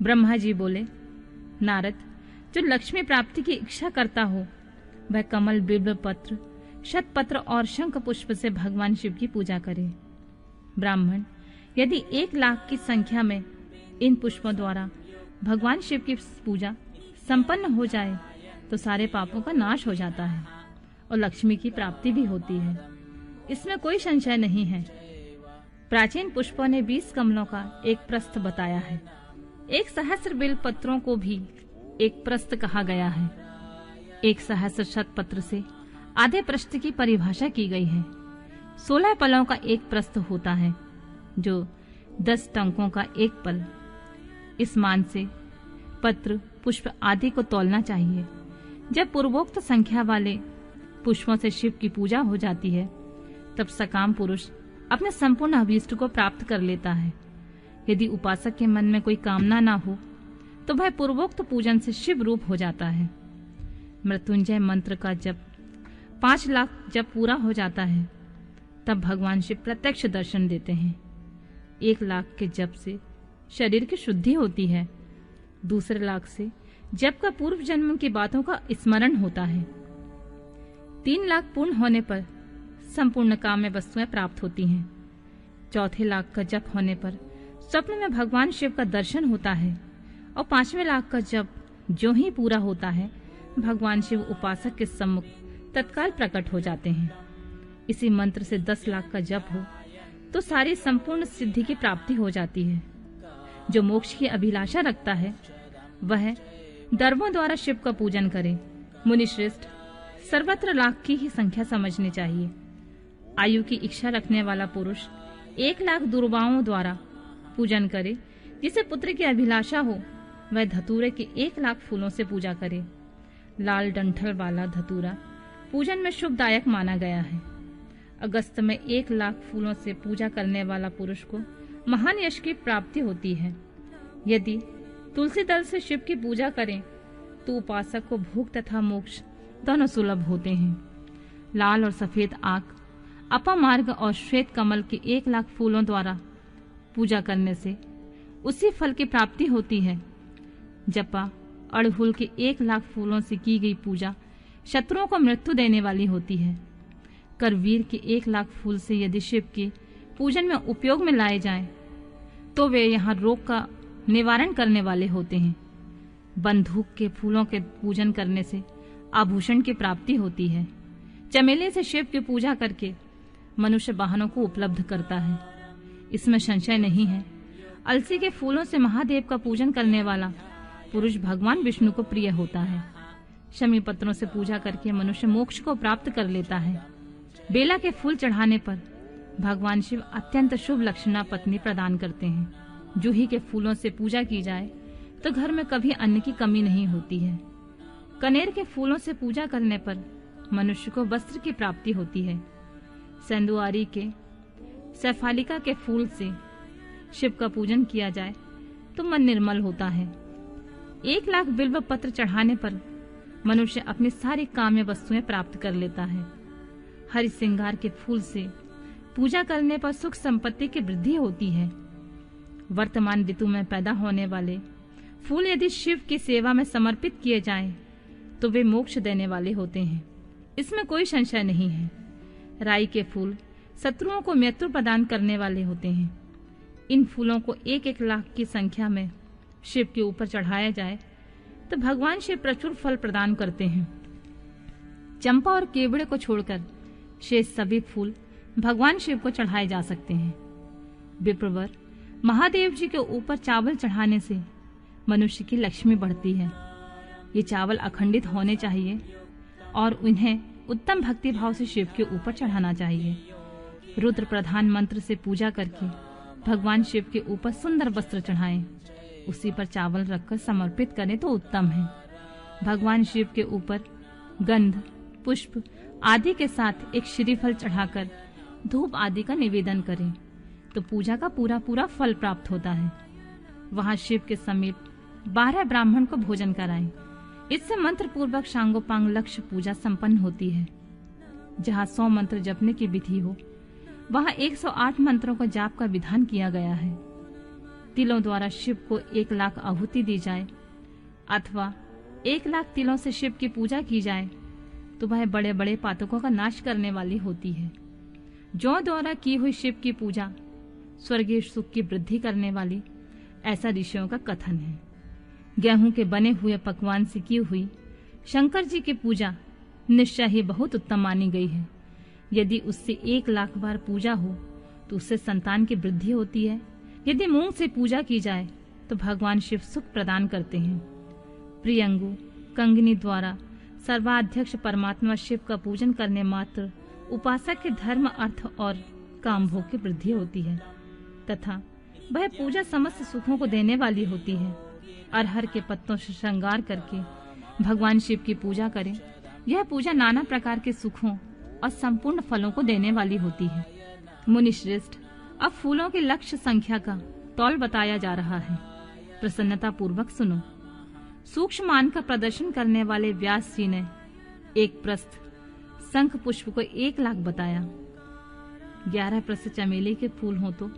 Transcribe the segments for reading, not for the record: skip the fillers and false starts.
ब्रह्मा जी बोले, नारद, जो लक्ष्मी प्राप्ति की इच्छा करता हो वह कमल, बिल्व पत्र, शतपत्र और शंख पुष्प से भगवान शिव की पूजा करे। ब्राह्मण, यदि 1,00,000 की संख्या में इन पुष्पों द्वारा भगवान शिव की पूजा संपन्न हो जाए तो सारे पापों का नाश हो जाता है और लक्ष्मी की प्राप्ति भी होती है। इसमें कोई संशय नहीं है। प्राचीन पुष्पों ने 20 कमलों का एक प्रस्थ बताया है। 1 सहस्र बिल्व पत्रों को भी एक प्रस्थ कहा गया है। 1 सहस्र शतपत्र से आधे प्रस्थ की परिभाषा की गई है। 16 पलों का एक प्रस्थ होता है, जो 10 टंकों का एक पल। इस मान से पत्र, पुष्प आदि को तौलना चाहिए। जब पूर्वोक्त संख्या वाले पुष्पों से शिव की पूजा हो जाती है, तब सकाम पुरुष अपने संपूर्ण अभीष्ट को प्राप्त कर लेता है। यदि उपासक के मन में कोई कामना ना हो तो वह पूर्वोक्त पूजन से शिव रूप हो जाता है। मृत्युंजय मंत्र का जब 5,00,000 जब पूरा हो जाता है, तब भगवान शिव प्रत्यक्ष दर्शन देते हैं। 1,00,000 के जप से शरीर की शुद्धि होती है। दूसरे लाख से जप का पूर्व जन्म की बातों का स्मरण होता है। 3,00,000 पूर्ण होने पर संपूर्ण काम्य वस्तुएं प्राप्त होती हैं। चौथे लाख का जप होने पर स्वप्न में भगवान शिव का दर्शन होता है और 5वें लाख का जप जो ही पूरा होता है, भगवान शिव उपासक के सम्मुख तत्काल प्रकट हो जाते हैं। इसी मंत्र से 10,00,000 का जप हो तो सारी संपूर्ण सिद्धि की प्राप्ति हो जाती है। जो मोक्ष की अभिलाषा रखता है वह दर्वों द्वारा शिव का पूजन करे। मुनि श्रेष्ठ, सर्वत्र लाख की ही संख्या समझनी चाहिए। आयु की इच्छा रखने वाला पुरुष 1,00,000 दुर्वाओं द्वारा पूजन करे। जिसे पुत्र की अभिलाषा हो वह धतूरे के 1,00,000 फूलों से पूजा करे। लाल डंठल वाला धतूरा पूजन में शुभदायक माना गया है। अगस्त में 1,00,000 फूलों से पूजा करने वाला पुरुष को महान यश की प्राप्ति होती है। यदि तुलसी दल से शिव की पूजा करें तो उपासक को भोग तथा मोक्ष दोनों सुलभ होते हैं। लाल और सफेद आंख, अपामार्ग और श्वेत कमल के 1,00,000 फूलों द्वारा पूजा करने से उसी फल की प्राप्ति होती है। जपा अड़हुल के 1,00,000 फूलों से की गई पूजा शत्रुओं को मृत्यु देने वाली होती है। करवीर के 1,00,000 फूल से यदि शिव के पूजन में उपयोग में लाए जाएं, तो वे यहाँ रोग का निवारण करने वाले होते हैं। बंदूक के फूलों के पूजन करने से आभूषण की प्राप्ति होती है। चमेली से शिव की पूजा करके मनुष्य वाहनों को उपलब्ध करता है। इसमें संशय नहीं है। अलसी के फूलों से महादेव का पूजन करने वाला पुरुष भगवान विष्णु को प्रिय होता है। शमी पत्रों से पूजा करके मनुष्य मोक्ष को प्राप्त कर लेता है। बेला के फूल चढ़ाने पर भगवान शिव अत्यंत शुभ लक्षणा पत्नी प्रदान करते हैं। जूही के फूलों से पूजा की जाए तो घर में कभी अन्न की कमी नहीं होती है। कनेर के फूलों से पूजा करने पर मनुष्य को वस्त्र की प्राप्ति होती है। सेंदुआरी के सैफालिका के फूल से शिव का पूजन किया जाए तो मन निर्मल होता है। 1,00,000 बिल्व पत्र चढ़ाने पर मनुष्य अपनी सारी काम्य वस्तुएं प्राप्त कर लेता है। हरि सिंगार के फूल से पूजा करने पर सुख संपत्ति की वृद्धि होती है। वर्तमान ऋतु में पैदा होने वाले फूल यदि शिव की सेवा में समर्पित किए जाएं, तो वे मोक्ष देने वाले होते हैं। इसमें कोई संशय नहीं है। राई के फूल शत्रुओं को मृत्यु प्रदान करने वाले होते हैं। इन फूलों को 1-1 लाख की संख्या में शिव के ऊपर चढ़ाया जाए तो भगवान शिव प्रचुर फल प्रदान करते हैं। चंपा और केवड़े को छोड़कर शेष सभी फूल भगवान शिव को चढ़ाए जा सकते हैं। विप्रवर, महादेव जी के ऊपर चावल चढ़ाने से मनुष्य की लक्ष्मी बढ़ती है। ये चावल अखंडित होने चाहिए और उन्हें उत्तम भक्ति भाव से शिव के ऊपर चढ़ाना चाहिए। रुद्र प्रधान मंत्र से पूजा करके भगवान शिव के ऊपर सुंदर वस्त्र चढ़ाएं, उसी पर चावल रखकर समर्पित करें तो उत्तम है। भगवान शिव के ऊपर गंध, पुष्प आदि के साथ एक श्रीफल चढ़ाकर धूप आदि का निवेदन करें तो पूजा का पूरा पूरा फल प्राप्त होता है। वहां शिव के समीप 12 ब्राह्मण को भोजन कराएं। इससे मंत्र पूर्वक सांगोपांग लक्ष्य पूजा संपन्न होती है। जहाँ 100 मंत्र जपने की विधि हो, वहाँ 108 मंत्रों को जाप का विधान किया गया है। तिलों द्वारा शिव को 1,00,000 आहुति दी जाए अथवा 1,00,000 तिलों से शिव की पूजा की जाए तो वह बड़े बड़े पातकों का नाश करने वाली होती है। जौ द्वारा की हुई शिव की पूजा स्वर्गीय सुख की वृद्धि करने वाली, ऐसा ऋषियों का कथन है। गेहूं के बने हुए पकवान से की हुई शंकर जी की पूजा निश्चय ही बहुत उत्तम मानी गई है। यदि उससे 1,00,000 बार पूजा हो तो उससे संतान की वृद्धि होती है। यदि मूंग से पूजा की जाए तो भगवान शिव सुख प्रदान करते हैं। प्रियंगु कंगनी द्वारा सर्वाध्यक्ष परमात्मा शिव का पूजन करने मात्र उपासक के धर्म, अर्थ और काम भोग की वृद्धि होती है तथा वह पूजा समस्त सुखों को देने वाली होती है। अरहर के पत्तों से श्रृंगार करके भगवान शिव की पूजा करें। यह पूजा नाना प्रकार के सुखों और संपूर्ण फलों को देने वाली होती है। मुनि श्रेष्ठ, अब फूलों की लक्ष्य संख्या का तौल बताया जा रहा है। प्रसन्नता पूर्वक सुनो। सूक्ष्म मान का प्रदर्शन करने वाले व्यास जी ने एक प्रस्थ शंख पुष्प को 1,00,000 बताया। 11 प्रस्थ चमेली के फूल हो तो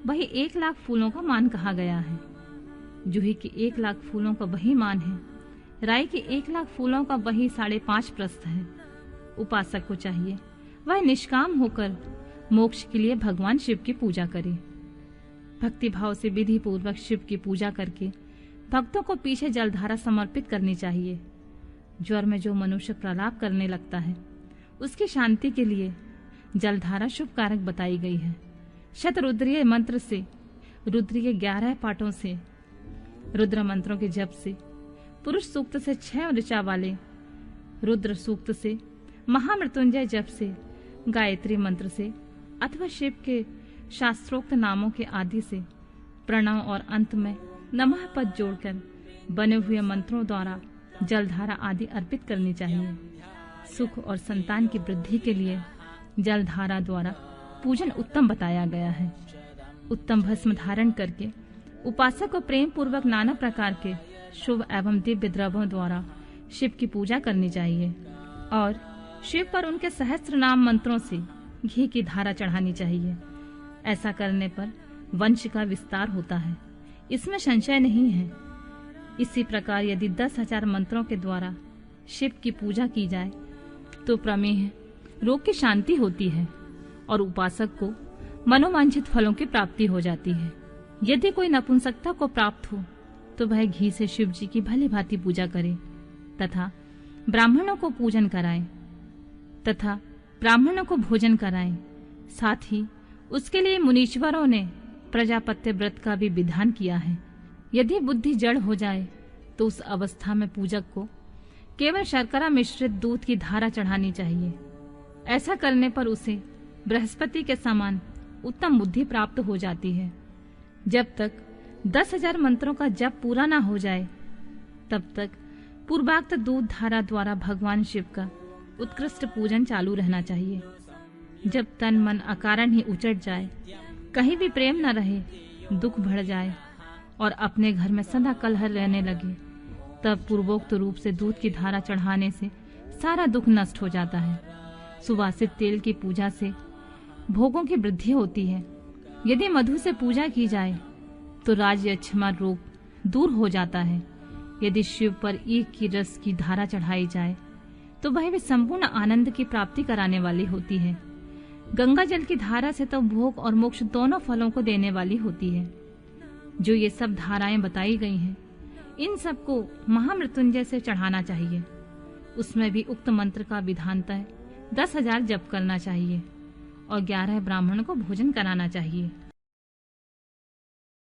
वही 1,00,000 फूलों का मान कहा गया है। जूही के 1,00,000 फूलों का वही मान है। राई के 1,00,000 फूलों का वही 5.5 प्रस्थ है। उपासक को चाहिए वह निष्काम होकर मोक्ष के लिए भगवान शिव की पूजा करे। भक्ति भाव से विधि पूर्वक शिव की पूजा करके भक्तों को पीछे जलधारा समर्पित करनी चाहिए। ज्वर में जो मनुष्य प्रलाप करने लगता है उसकी शांति के लिए जलधारा शुभ कारक बताई गई है। शतरुद्रीय मंत्र से, रुद्र के 11 पाठों से, रुद्र मंत्रों के जप से, पुरुष सूक्त से 6 ऋचा वाले रुद्र सूक्त से, महामृत्युंजय जप से, गायत्री मंत्र से अथवा शिव के शास्त्रोक्त नामों के आदि से प्रणव और अंत में नमः पद जोड़कर बने हुए मंत्रों द्वारा जलधारा आदि अर्पित करनी चाहिए। सुख और संतान की वृद्धि के लिए जलधारा द्वारा पूजन उत्तम बताया गया है। उत्तम भस्म धारण करके उपासक को प्रेम पूर्वक नाना प्रकार के शुभ एवं दिव्य द्रव्यों द्वारा शिव की पूजा करनी चाहिए और शिव पर उनके सहस्त्र नाम मंत्रों से घी की धारा चढ़ानी चाहिए। ऐसा करने पर वंश का विस्तार होता है, इसमें संशय नहीं है। इसी प्रकार यदि 10,000 मंत्रों के द्वारा शिव की पूजा की जाए तो प्रमेह रोग की शांति होती है और उपासक को मनोवांछित फलों की प्राप्ति हो जाती है। यदि कोई नपुंसकता को प्राप्त हो तो वह घी से शिव जी की भली भांति पूजा करे तथा ब्राह्मणों को पूजन कराए तथा ब्राह्मणों को भोजन कराए। साथ ही उसके लिए मुनीश्वरों ने प्रजापत्य व्रत का भी विधान किया है। यदि बुद्धि जड़ हो जाए तो उस अवस्था में पूजक को केवल शर्करा मिश्रित दूध की धारा चढ़ानी चाहिए। ऐसा करने पर उसे बृहस्पति के समान उत्तम बुद्धि प्राप्त हो जाती है। जब तक 10,000 मंत्रों का जप पूरा ना हो जाए तब तक पूर्वाक्त दूध धारा द्वारा भगवान शिव का उत्कृष्ट पूजन चालू रहना चाहिए। जब तन मन अकारण ही उचट जाए, कहीं भी प्रेम न रहे, दुख बढ़ जाए और अपने घर में सदा कलह रहने लगे, तब पूर्वोक्त रूप से दूध की धारा चढ़ाने से सारा दुख नष्ट हो जाता है। सुवासित तेल की पूजा से भोगों की वृद्धि होती है। यदि मधु से पूजा की जाए तो राजयक्षमा रोग दूर हो जाता है। यदि शिव पर ईख की रस की धारा चढ़ाई जाए तो वह भी संपूर्ण आनंद की प्राप्ति कराने वाली होती है। गंगा जल की धारा से तो भोग और मोक्ष दोनों फलों को देने वाली होती है। जो ये सब धाराएं बताई गई हैं, इन सबको महामृत्युंजय से चढ़ाना चाहिए। उसमें भी उक्त मंत्र का विधानतः 10,000 जप करना चाहिए और 11 ब्राह्मणों को भोजन कराना चाहिए।